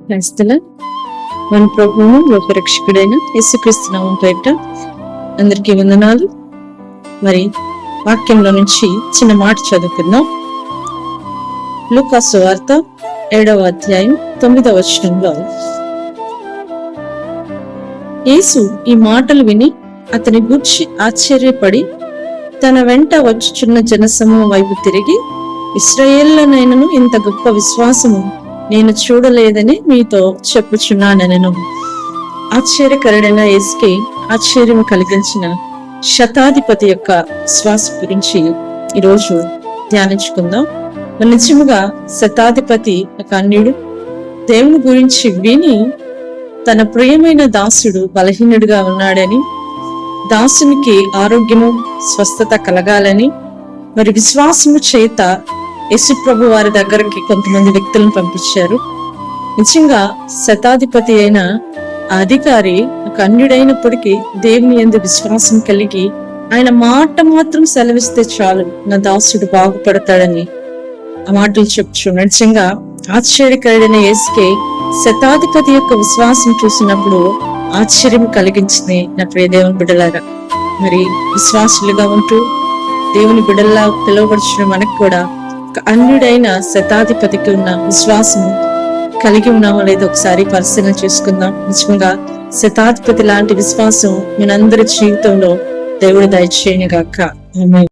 క్రైస్తల మన ప్రభువును లోకరక్షకుడైన యేసుక్రీస్తు నామమున పేరిట అందరికీ వందనాలు. మరి వాక్యంలో నుంచి చిన్న మాట చదువుకుందాం. లూకా సువార్త 7వ అధ్యాయం 9వ వచనంలో, యేసు ఈ మాటలు విని అతని గూర్చి ఆశ్చర్యపడి తన వెంట వచ్చుచున్న జనసమూహం వైపు తిరిగి, ఇశ్రాయేలులోనైనను ఇంత గొప్ప విశ్వాసము నేను చూడలేదని మీతో చెప్పుచున్నానెను. ఆశ్చర్యకరుడైన యేసుకి ఆశ్చర్యం కలిగించిన శతాధిపతి యొక్క విశ్వాసం గురించి ఈరోజు ధ్యానించుకుందాం. నిజముగా శతాధిపతి ఒక అన్యుడు దేవుని గురించి విని తన ప్రియమైన దాసుడు బలహీనుడిగా ఉన్నాడని, దాసునికి ఆరోగ్యము స్వస్థత కలగాలని మరి విశ్వాసము చేత యేసు ప్రభు వారి దగ్గరికి కొంతమంది వ్యక్తులను పంపించారు. నిజంగా శతాధిపతి అయిన ఆ అధికారి ఒక అన్యుడైనప్పటికీ దేవుని యందు విశ్వాసం కలిగి ఆయన మాట మాత్రం సెలవిస్తే చాలు నా దాసుడు బాగుపడతాడని ఆ మాటలు చెప్తూ నిజంగా ఆశ్చర్యకరుడైన యేసుకే శతాధిపతి యొక్క విశ్వాసం చూసినప్పుడు ఆశ్చర్యం కలిగించింది. నా ప్రియ దేవుని బిడ్డలారా, మరి విశ్వాసులుగా ఉంటూ దేవుని బిడ్డల్లా పిలువబడుచున్న మనకు కూడా ఒక అన్యుడైన శతాధిపతికి ఉన్న విశ్వాసం కలిగి ఉన్నామో లేదో ఒకసారి పరిశీలన చేసుకుందాం. నిజంగా శతాధిపతి లాంటి విశ్వాసం మనందరి జీవితంలో దేవుడు దయచేయనుగాక. ఆమేన్.